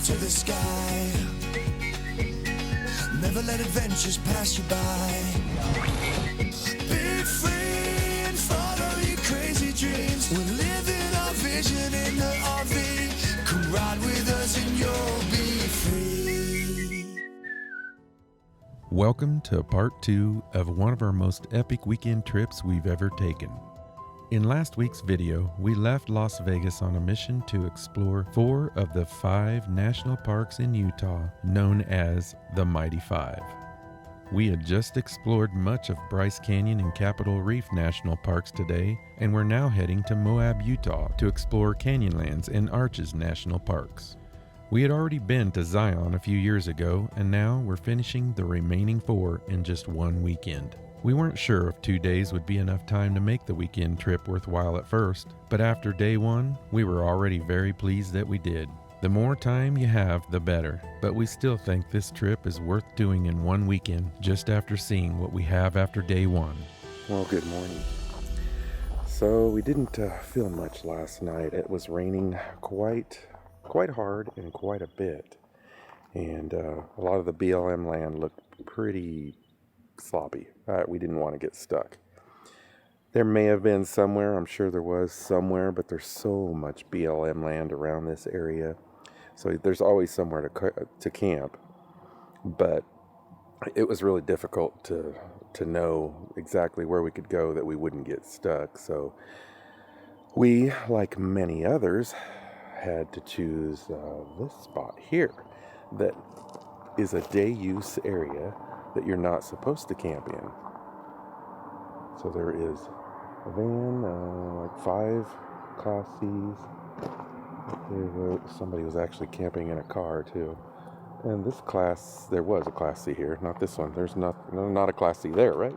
to the sky. Never let adventures pass you by. Be free and follow your crazy dreams. We're living our vision in the RV. Come ride with us and you'll be free. Welcome to part 2 of one of our most epic weekend trips we've ever taken. In last week's video, we left Las Vegas on a mission to explore 4 of the 5 national parks in Utah known as the Mighty 5. We had just explored much of Bryce Canyon and Capitol Reef National Parks today, and we're now heading to Moab, Utah to explore Canyonlands and Arches National Parks. We had already been to Zion a few years ago, and now we're finishing the remaining 4 in just one weekend. We weren't sure if 2 days would be enough time to make the weekend trip worthwhile at first, but after day 1, we were already very pleased that we did. The more time you have, the better, but we still think this trip is worth doing in one weekend just after seeing what we have after day 1. Well, good morning. So we didn't film much last night. It was raining quite hard and quite a bit, and a lot of the BLM land looked pretty sloppy. We didn't want to get stuck. There may have been somewhere, I'm sure there was somewhere, but there's so much BLM land around this area, so there's always somewhere to camp. But it was really difficult to know exactly where we could go that we wouldn't get stuck. So we, like many others, had to choose this spot here that is a day use area that you're not supposed to camp in. So there is a van, like 5 Class C's. Somebody was actually camping in a car too. And this class, there was a Class C here, not this one. There's not a Class C there, right?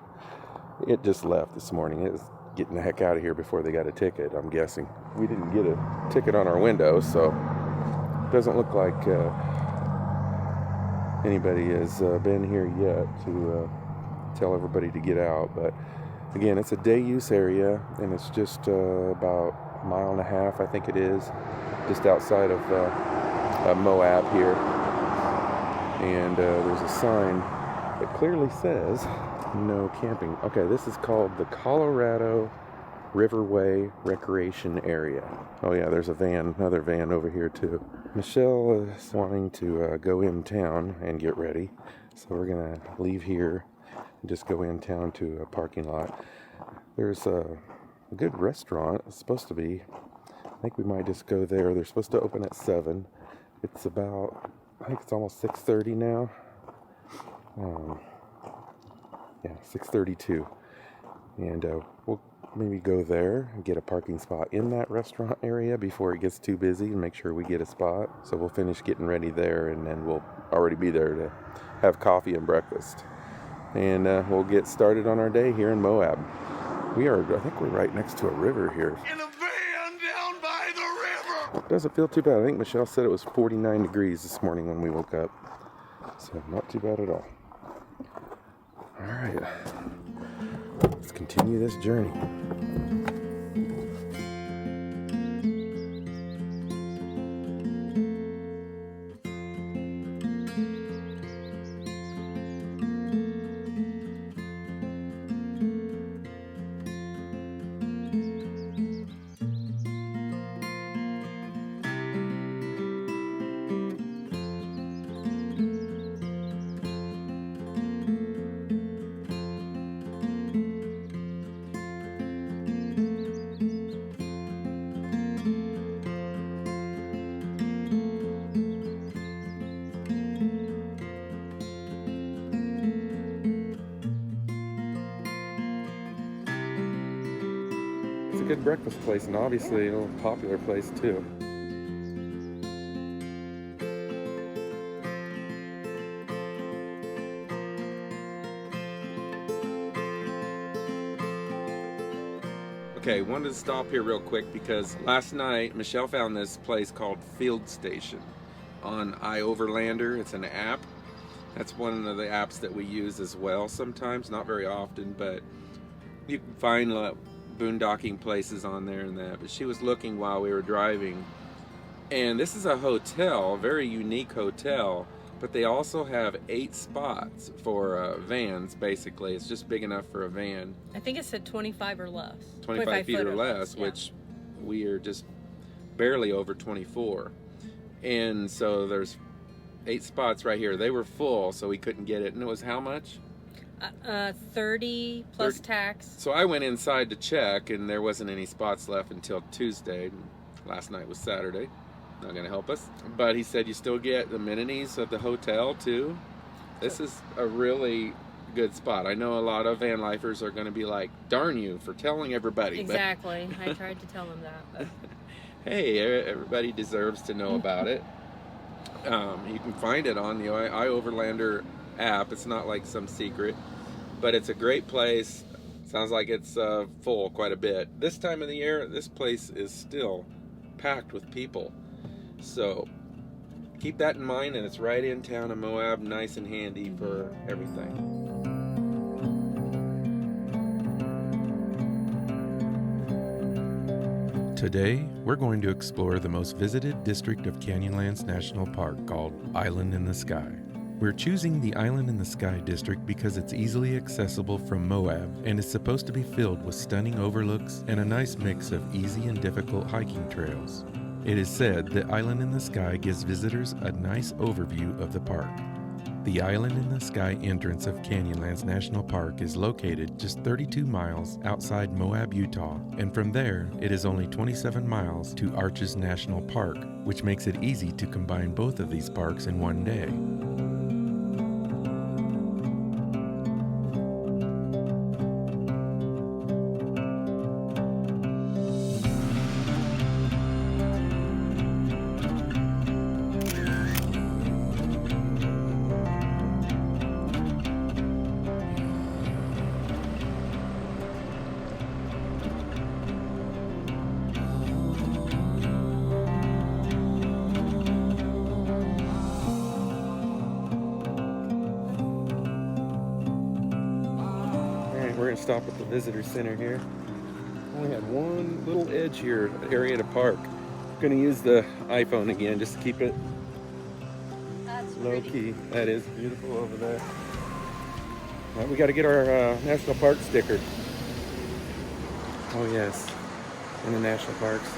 It just left this morning. It was getting the heck out of here before they got a ticket, I'm guessing. We didn't get a ticket on our window, so it doesn't look like anybody has been here yet to tell everybody to get out. But again, it's a day use area, and it's just about a mile and a half, I think it is, just outside of Moab here. And there's a sign that clearly says no camping. Okay, this is called the Colorado Riverway Recreation Area. Oh yeah, there's another van over here too. Michelle is wanting to go in town and get ready, so we're gonna leave here and just go in town to a parking lot. There's a good restaurant. It's supposed to be. I think we might just go there. They're supposed to open at 7. It's about, I think it's almost 6:30 now. Yeah, 6:32, and we'll maybe go there and get a parking spot in that restaurant area before it gets too busy and make sure we get a spot. So we'll finish getting ready there, and then we'll already be there to have coffee and breakfast, and we'll get started on our day here in Moab. I think we're right next to a river here. In a van down by the river. Doesn't feel too bad. I think Michelle said it was 49 degrees this morning when we woke up, so not too bad at all. All right, let's continue this journey. Good breakfast place, and obviously a popular place too. Okay, wanted to stop here real quick because last night Michelle found this place called Field Station on iOverlander. It's an app. That's one of the apps that we use as well sometimes, not very often, but you can find boondocking places on there and that. But she was looking while we were driving And this is a hotel, a very unique hotel, but they also have 8 spots for vans, basically. It's just big enough for a van. I think it said 25 or less. 25 feet foot or less, yeah. which we are just barely over 24. And so there's 8 spots right here. They were full, so we couldn't get it. And it was how much? 30 plus 30. tax. So I went inside to check, and there wasn't any spots left until Tuesday. Last night was Saturday. Not going to help us. But he said you still get amenities of the hotel, too. This is a really good spot. I know a lot of van lifers are going to be like, darn you for telling everybody. Exactly. I tried to tell him that. But... Hey, everybody deserves to know about it. You can find it on the iOverlander app. It's not like some secret, but it's a great place. Sounds like it's full quite a bit. This time of the year, this place is still packed with people. So keep that in mind, and it's right in town in Moab, nice and handy for everything. Today, we're going to explore the most visited district of Canyonlands National Park called Island in the Sky. We're choosing the Island in the Sky district because it's easily accessible from Moab and is supposed to be filled with stunning overlooks and a nice mix of easy and difficult hiking trails. It is said that Island in the Sky gives visitors a nice overview of the park. The Island in the Sky entrance of Canyonlands National Park is located just 32 miles outside Moab, Utah, and from there it is only 27 miles to Arches National Park, which makes it easy to combine both of these parks in one day. We're going to stop at the visitor center here. Only had one little edge here, area to park. Going to use the iPhone again just to keep it low key. That is beautiful over there. Well, we got to get our national park sticker. Oh yes, in the national parks,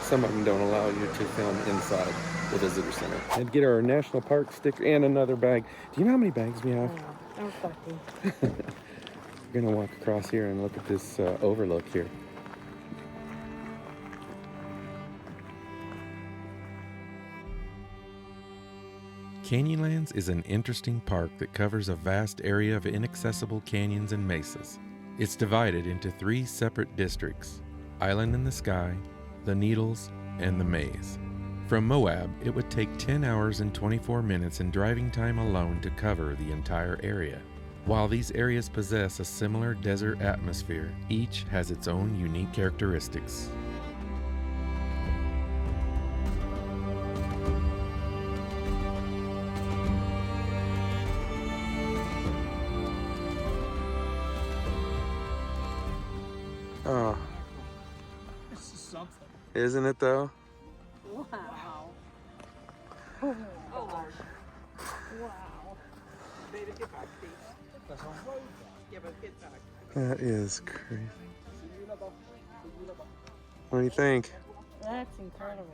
some of them don't allow you to film inside the visitor center. And get our national park sticker and another bag. Do you know how many bags we have? I'm fucking. We're gonna walk across here and look at this overlook here. Canyonlands is an interesting park that covers a vast area of inaccessible canyons and mesas. It's divided into 3 separate districts: Island in the Sky, the Needles, and the Maze. From Moab, it would take 10 hours and 24 minutes in driving time alone to cover the entire area. While these areas possess a similar desert atmosphere, each has its own unique characteristics. Oh, This is something. isn't it though? Wow. Oh, Lord. Wow. Baby, get back, please. That's on road. Yeah, but get back. That is crazy. What do you think? That's incredible.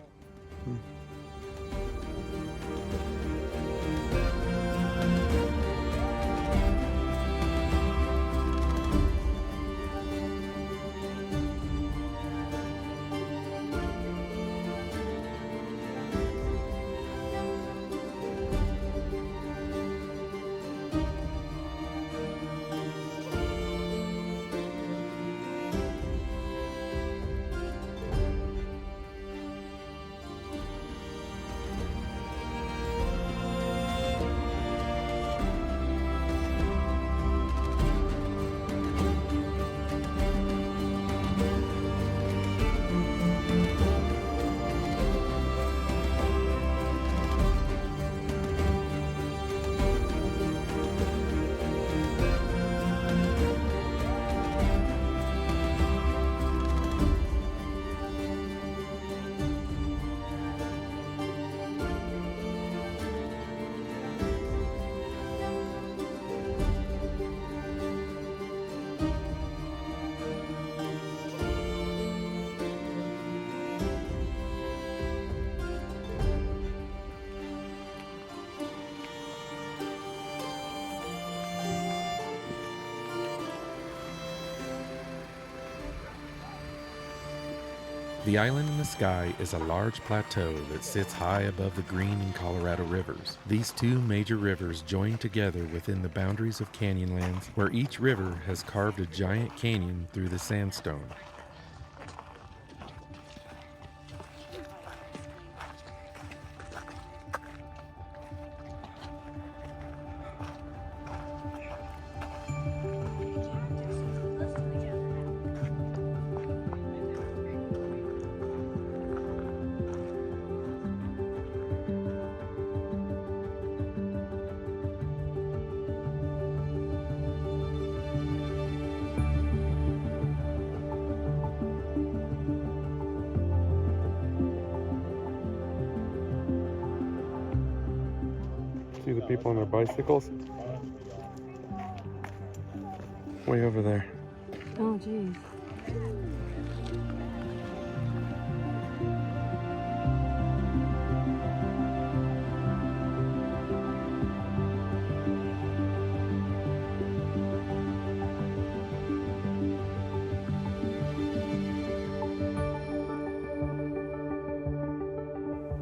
The island in the sky is a large plateau that sits high above the Green and Colorado rivers. These two major rivers join together within the boundaries of canyonlands, where each river has carved a giant canyon through the sandstone. See the people on their bicycles? Way over there. Oh, geez.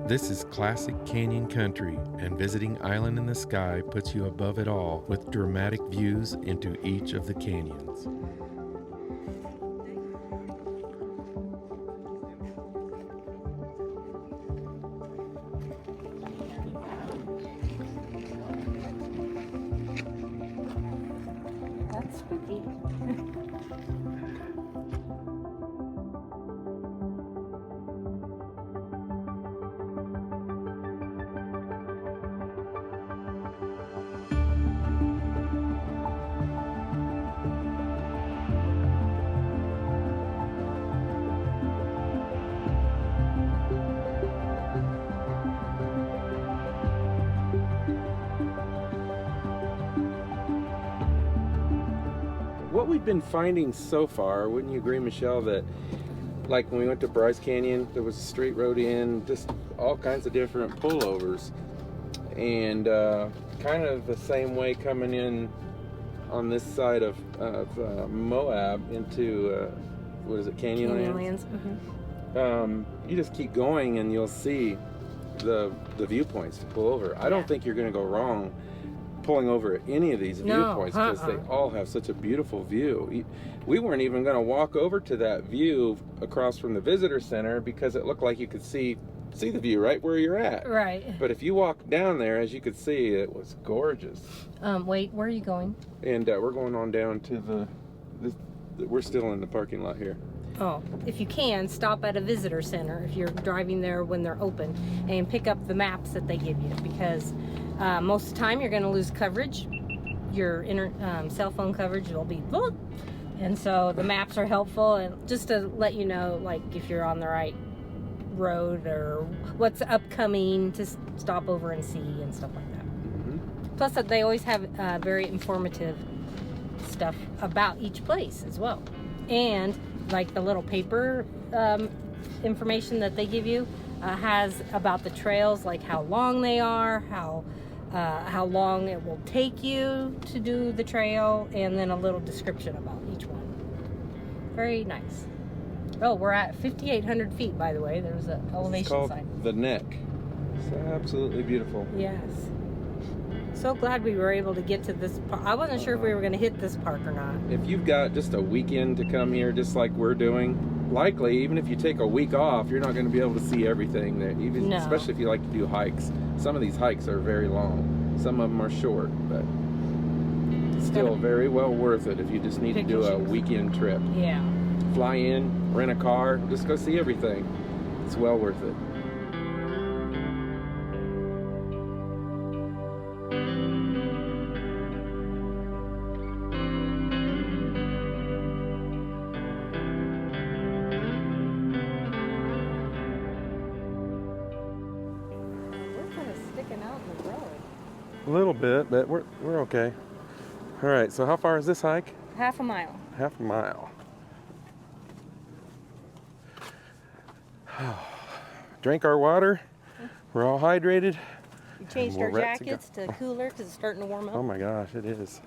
This is classic canyon country, and visiting Island in the Sky puts you above it all with dramatic views into each of the canyons. That's spooky. What we've been finding so far, wouldn't you agree, Michelle, that like when we went to Bryce Canyon, there was a straight road in, just all kinds of different pullovers, and kind of the same way coming in on this side of Moab into what is it, Canyonlands? Mm-hmm. You just keep going and you'll see the viewpoints to pull over. I don't think you're going to go wrong pulling over at any of these viewpoints, because they all have such a beautiful view. We weren't even going to walk over to that view across from the visitor center because it looked like you could see the view right where you're at. Right. But if you walk down there, as you could see, it was gorgeous. Wait, where are you going? And we're going on down to we're still in the parking lot here. Oh, if you can, stop at a visitor center if you're driving there when they're open, and pick up the maps that they give you, because most of the time you're going to lose coverage. Your cell phone coverage will be boop. And so the maps are helpful, and just to let you know, like, if you're on the right road or what's upcoming to stop over and see and stuff like that. Mm-hmm. Plus they always have very informative stuff about each place as well. And like the little paper information that they give you has about the trails, like how long they are, how long it will take you to do the trail, and then a little description about each one. Very nice. Oh, we're at 5,800 feet, by the way. There's an elevation It's called sign. The Neck. It's absolutely beautiful. Yes. So glad we were able to get to this park. I wasn't sure if we were going to hit this park or not. If you've got just a weekend to come here, just like we're doing, likely, even if you take a week off, you're not going to be able to see everything there, even No. especially if you like to do hikes. Some of these hikes are very long. Some of them are short, but still very well worth it if you just need to Pick do and a choose. weekend trip. Yeah. Fly in, rent a car, just go see everything. It's well worth it. We're kind of sticking out in the road. A little bit, but we're okay. All right, so how far is this hike? Half a mile. Half a mile. Drink our water. We're all hydrated. We changed we're our ready to go. jackets to cooler because it's starting to warm up. Oh my gosh, it is.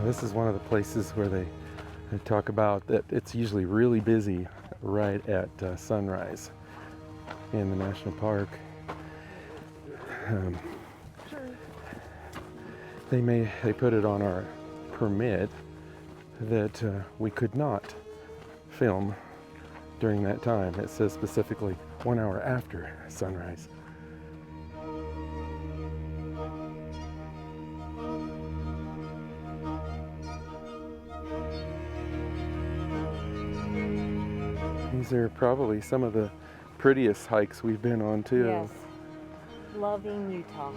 This is one of the places where they talk about that it's usually really busy right at sunrise in the national park. They put it on our permit that we could not film during that time. It says specifically 1 hour after sunrise. These are probably some of the prettiest hikes we've been on too. Yes. Loving Utah.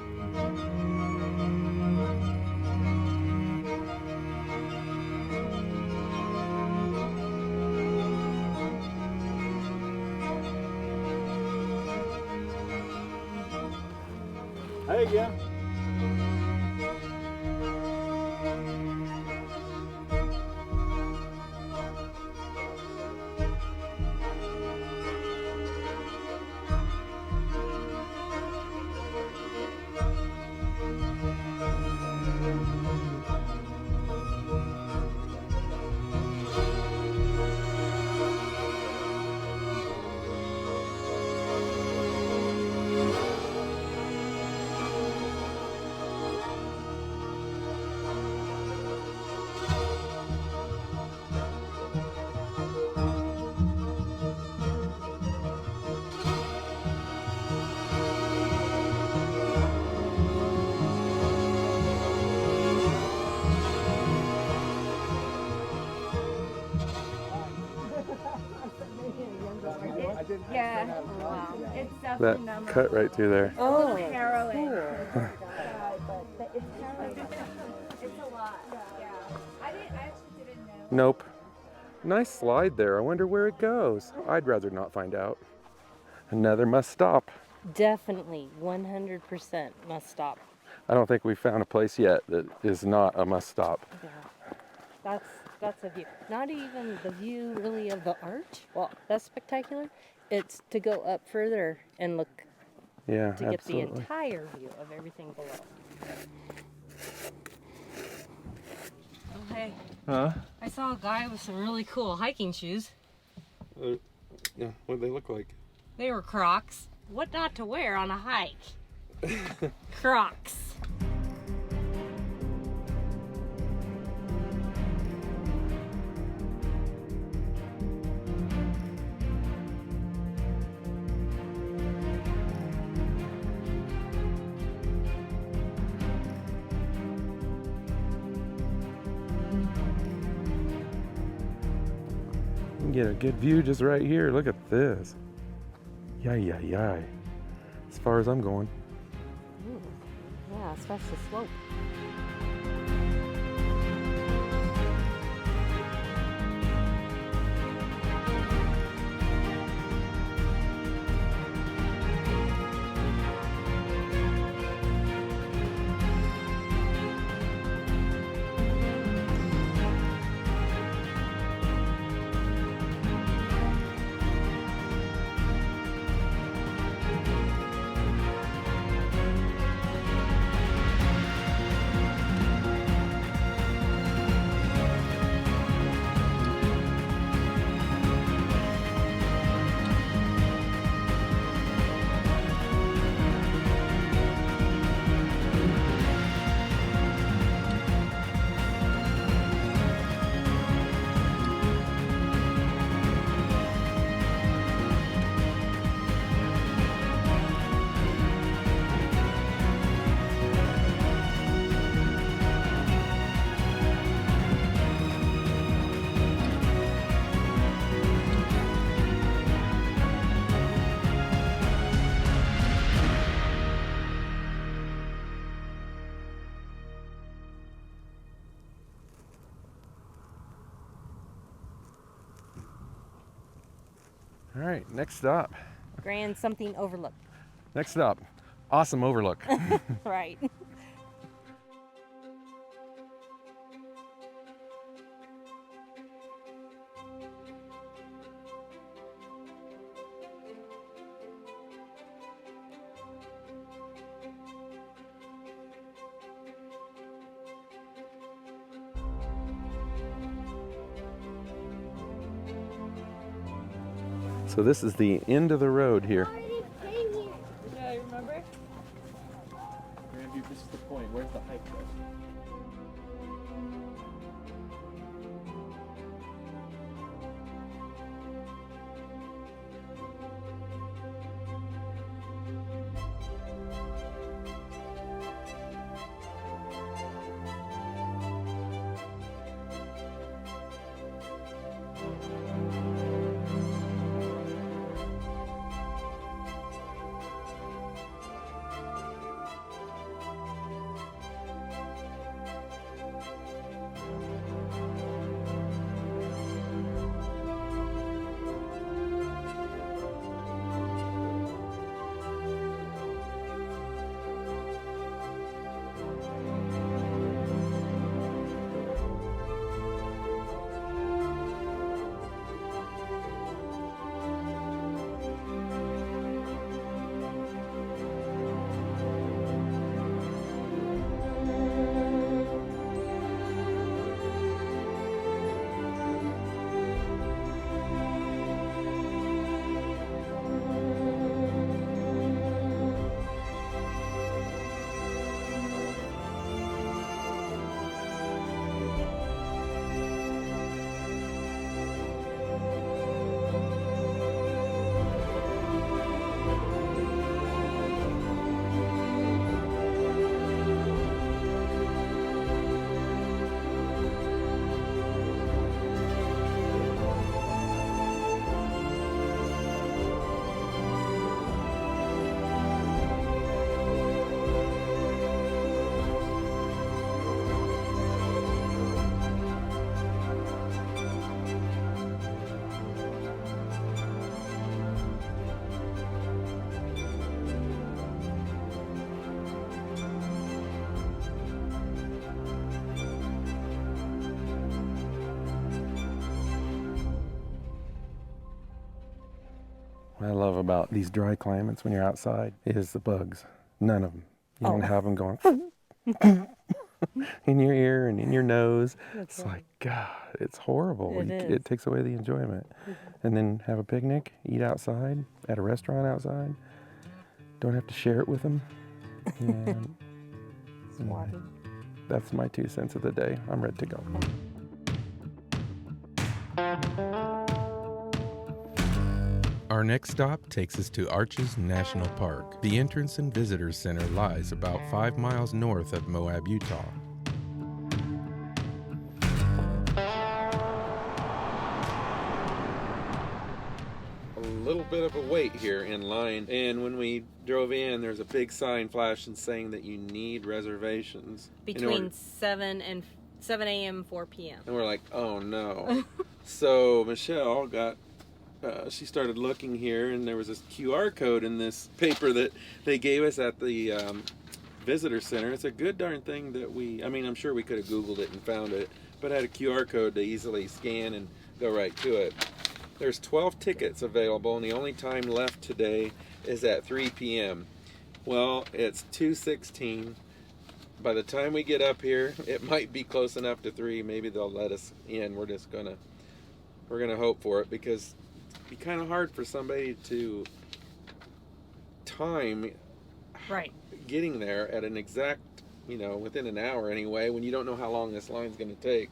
Hey, yeah. Yeah, wow. It's That definitely memorable. cut right through there. Oh, Harrowing. cool. But it's harrowing. It's a lot. Yeah. I actually didn't know. Nope. Nice slide there. I wonder where it goes. I'd rather not find out. Another must stop. Definitely 100% must stop. I don't think we've found a place yet that is not a must stop. Yeah. That's a view. Not even the view really of the arch. Well, that's spectacular. It's to go up further and look Yeah, to get the absolutely. entire view of everything below. Oh, hey. Huh? I saw a guy with some really cool hiking shoes. Yeah, what do they look like? They were Crocs. What not to wear on a hike? Crocs. You can get a good view just right here. Look at this. Yay, yay, yay. As far as I'm going. Ooh, yeah, especially the slope. All right, next stop. Grand something overlook. Next stop. Awesome overlook. Right. So this is the end of the road here. Yeah, remember? Grandview, this is the point. Where's the hike though? What I love about these dry climates when you're outside is the bugs. None of them. You don't have them going in your ear and in your nose. That's It's right. like, God, it's horrible. It is. It takes away the enjoyment. And then have a picnic, eat outside, at a restaurant outside. Don't have to share it with them. And Water. that's my 2 cents of the day. I'm ready to go. Our next stop takes us to Arches National Park. The entrance and visitors center lies about 5 miles north of Moab, Utah. A little bit of a wait here in line, and when we drove in, there's a big sign flashing saying that you need reservations Between 7 a.m. 4 p.m. and we're like, oh no. So Michelle got she started looking here, and there was this QR code in this paper that they gave us at the visitor center. It's a good darn thing that I'm sure we could have Googled it and found it, but it had a QR code to easily scan and go right to it. There's 12 tickets available, and the only time left today is at 3 p.m. Well, it's 2:16. By the time we get up here, it might be close enough to 3. Maybe they'll let us in. We're gonna hope for it, because it'd be kind of hard for somebody to time Right. getting there at an exact, within an hour anyway, when you don't know how long this line's going to take.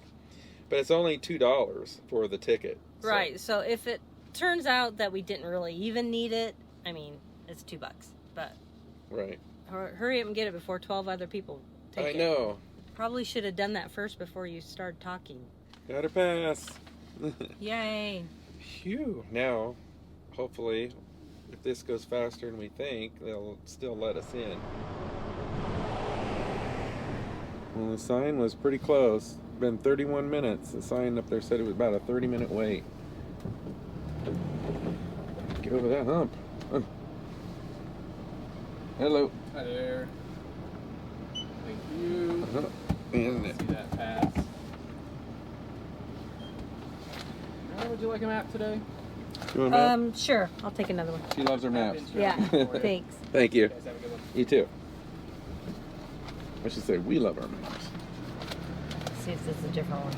But it's only $2 for the ticket. So. Right. So if it turns out that we didn't really even need it, it's $2. But Right. hurry up and get it before 12 other people take it. I know. Probably should have done that first before you started talking. Gotta pass. Yay. Phew. Now, hopefully, if this goes faster than we think, they'll still let us in. Well, the sign was pretty close. Been 31 minutes. The sign up there said it was about a 30-minute wait. Get over that hump. Hello. Hi there. Thank you. And See that pass. Would you like a map today? you want a map? Sure. I'll take another one. She loves her maps. Yeah. Thanks. Thank you. Guys have a good one. You too. I should say we love our maps. See if this is a different one.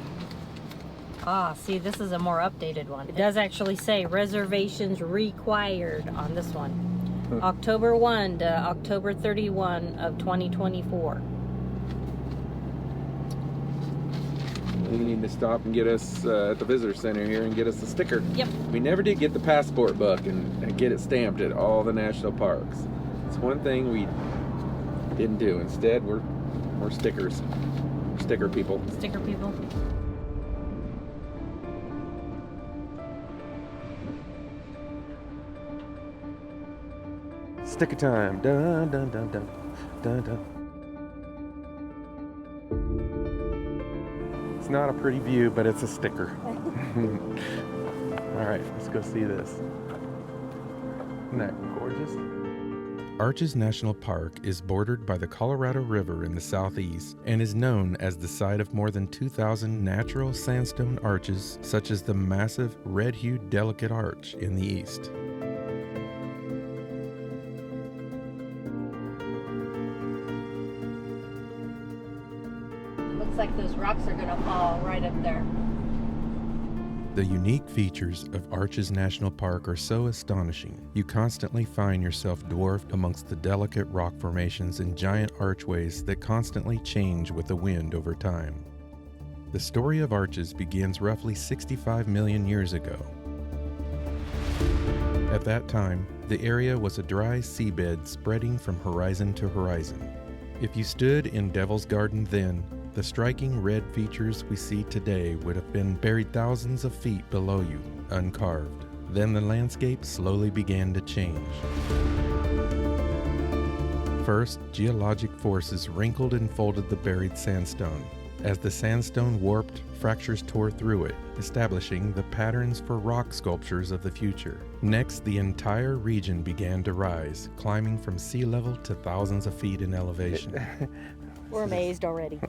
Ah, see, this is a more updated one. It does actually say reservations required on this one. October 1 to October 31 of 2024. We need to stop and get us at the visitor center here and get us a sticker. Yep. We never did get the passport book and get it stamped at all the national parks. It's one thing we didn't do. Instead, we're stickers. Sticker people. Sticker people. Sticker time. Dun dun dun dun dun dun. It's not a pretty view, but it's a sticker. All right, let's go see this. Isn't that gorgeous? Arches National Park is bordered by the Colorado River in the southeast and is known as the site of more than 2,000 natural sandstone arches, such as the massive red-hued Delicate Arch in the east. Looks like those rocks are gonna fall right up there. The unique features of Arches National Park are so astonishing, you constantly find yourself dwarfed amongst the delicate rock formations and giant archways that constantly change with the wind over time. The story of Arches begins roughly 65 million years ago. At that time, the area was a dry seabed spreading from horizon to horizon. If you stood in Devil's Garden then, the striking red features we see today would have been buried thousands of feet below you, uncarved. Then the landscape slowly began to change. First, geologic forces wrinkled and folded the buried sandstone. As the sandstone warped, fractures tore through it, establishing the patterns for rock sculptures of the future. Next, the entire region began to rise, climbing from sea level to thousands of feet in elevation. We're amazed already.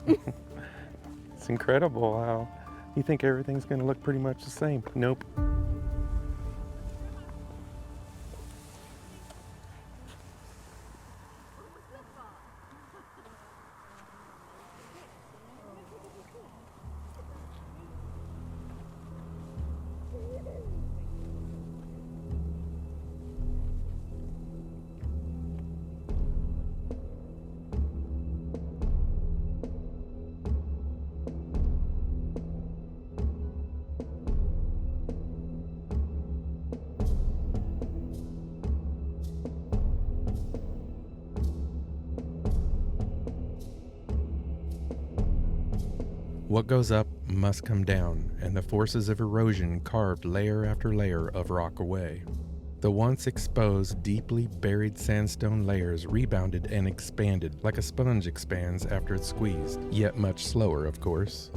It's incredible how you think everything's going to look pretty much the same. Nope. What goes up must come down, and the forces of erosion carved layer after layer of rock away. The once exposed, deeply buried sandstone layers rebounded and expanded like a sponge expands after it's squeezed, yet much slower, of course.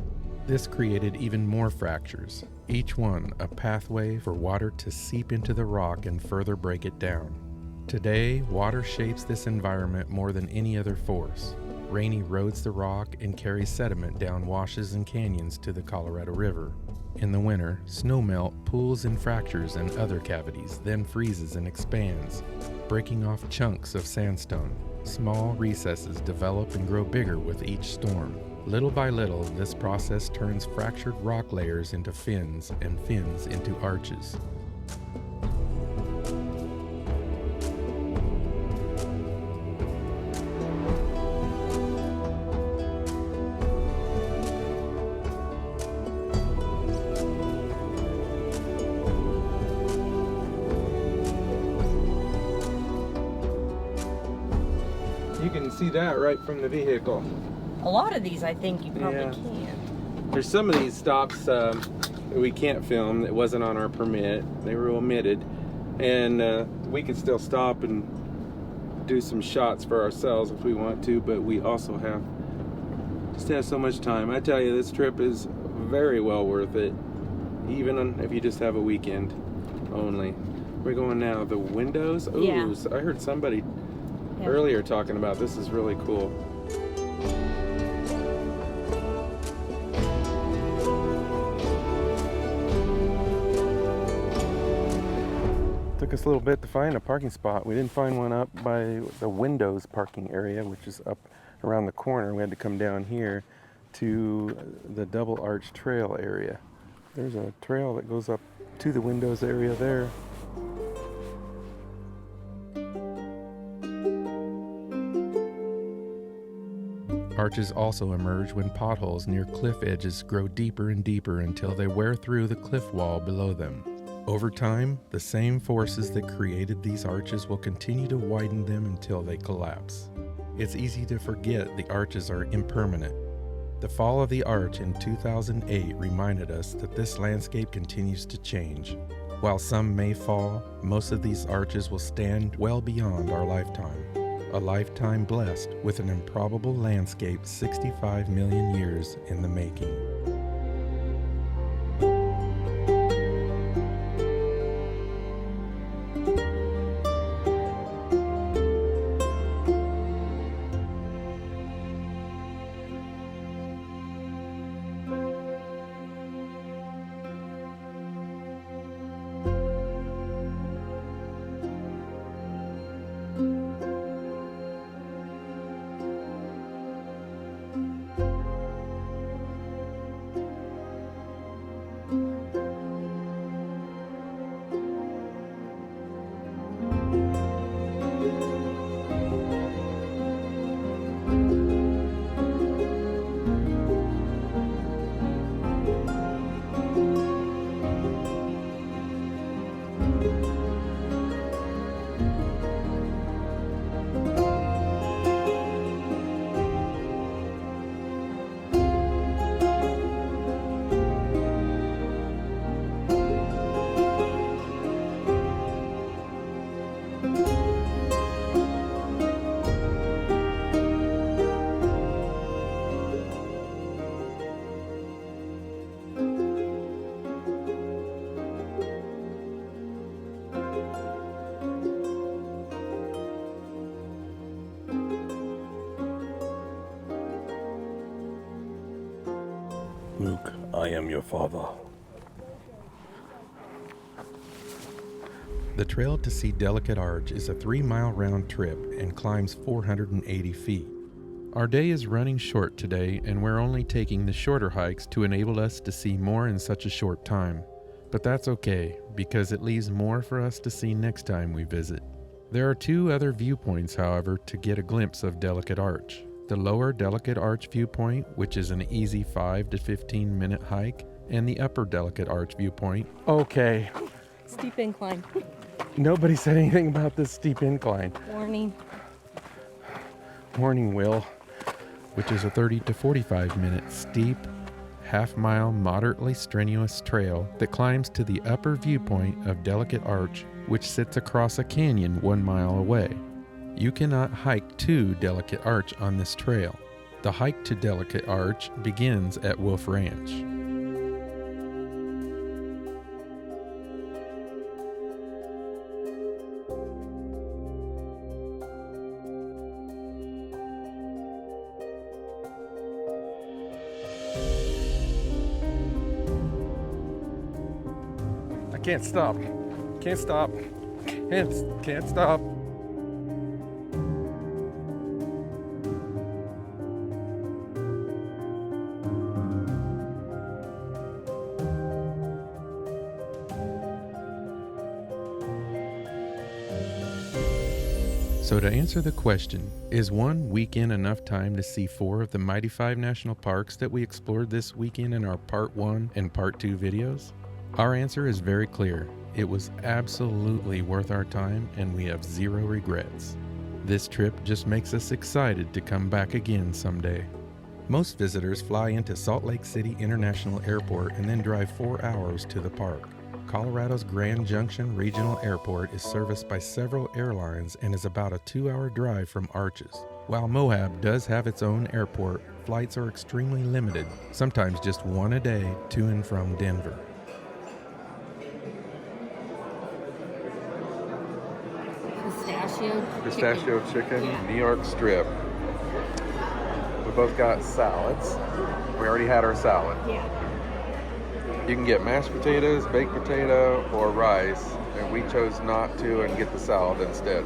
This created even more fractures, each one a pathway for water to seep into the rock and further break it down. Today, water shapes this environment more than any other force. Rain erodes the rock and carries sediment down washes and canyons to the Colorado River. In the winter, snowmelt pools and fractures and other cavities, then freezes and expands, breaking off chunks of sandstone. Small recesses develop and grow bigger with each storm. Little by little, this process turns fractured rock layers into fins and fins into arches. You can see that right from the vehicle. A lot of these, I think you probably Yeah. can. There's some of these stops that we can't film. It wasn't on our permit. They were omitted. And we could still stop and do some shots for ourselves if we want to, but we also have so much time. I tell you, this trip is very well worth it, even if you just have a weekend only. We're going now. The windows. Ooh, Yeah. so I heard somebody Yeah. earlier talking about this. Is really cool. Took us a little bit to find a parking spot. We didn't find one up by the windows parking area, which is up around the corner. We had to come down here to the Double Arch Trail area. There's a trail that goes up to the windows area there. Arches also emerge when potholes near cliff edges grow deeper and deeper until they wear through the cliff wall below them. Over time, the same forces that created these arches will continue to widen them until they collapse. It's easy to forget the arches are impermanent. The fall of the arch in 2008 reminded us that this landscape continues to change. While some may fall, most of these arches will stand well beyond our lifetime. A lifetime blessed with an improbable landscape 65 million years in the making. Luke, I am your father. The trail to see Delicate Arch is a 3-mile round trip and climbs 480 feet. Our day is running short today, and we're only taking the shorter hikes to enable us to see more in such a short time. But that's okay, because it leaves more for us to see next time we visit. There are 2 other viewpoints, however, to get a glimpse of Delicate Arch. The lower Delicate Arch viewpoint, which is an easy 5 to 15 minute hike, and the upper Delicate Arch viewpoint. Okay, Steep incline. nobody said anything about this steep incline. Warning. Morning, Will. Which is a 30 to 45 minute steep, half-mile moderately strenuous trail that climbs to the upper viewpoint of Delicate Arch, which sits across a canyon 1 mile away. You cannot hike to Delicate Arch on this trail. The hike to Delicate Arch begins at Wolf Ranch. I can't stop. Can't stop. Can't stop. So to answer the question, is one weekend enough time to see 4 of the mighty 5 national parks that we explored this weekend in our Part 1 and Part 2 videos? Our answer is very clear. It was absolutely worth our time, and we have 0 regrets. This trip just makes us excited to come back again someday. Most visitors fly into Salt Lake City International Airport and then drive 4 hours to the park. Colorado's Grand Junction Regional Airport is serviced by several airlines and is about a 2-hour drive from Arches. While Moab does have its own airport, flights are extremely limited, sometimes just 1 a day to and from Denver. Pistachio chicken, New York strip. We both got salads. We already had our salad. Yeah. You can get mashed potatoes, baked potato, or rice, and we chose not to and get the salad instead.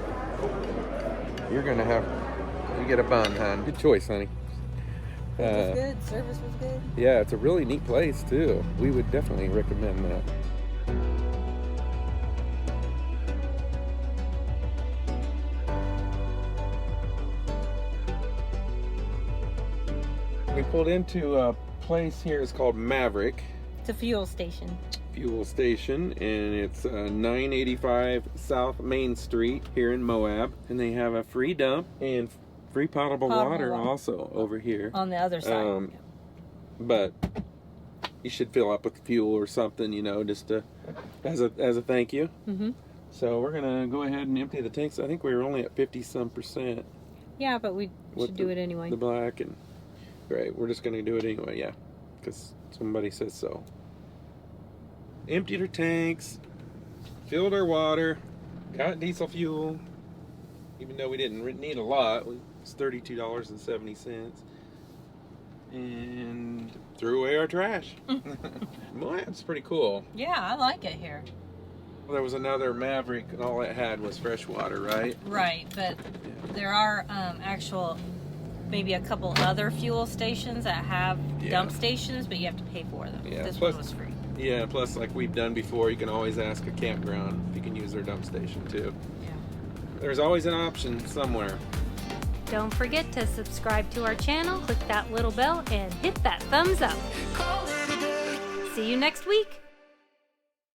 You get a bun, hon. Good choice, honey. Food was good. Service was good. Yeah, it's a really neat place too. We would definitely recommend that. We pulled into a place here. It's called Maverick It's a fuel station. Fuel Station, and it's 985 South Main Street here in Moab. And they have a free dump and free potable water also over here. On the other side. But you should fill up with fuel or something, you know, just to, as a thank you. Mm-hmm. So we're gonna go ahead and empty the tanks. I think we were only at 50-some%. Yeah, but we should do it anyway. The black and right, we're just gonna do it anyway, yeah, because somebody says so. Emptied our tanks, filled our water, got diesel fuel, even though we didn't need a lot. It's $32.70, and threw away our trash. Moab's pretty cool. Yeah, I like it here. Well, there was another Maverick, and all it had was fresh water, right? Right, but there are actual, maybe a couple other fuel stations that have dump stations, but you have to pay for them. Yeah, This plus- one was free. Yeah, plus like we've done before, you can always ask a campground if you can use their dump station too. Yeah. There's always an option somewhere. Don't forget to subscribe to our channel, click that little bell, and hit that thumbs up. Call it a day. See you next week.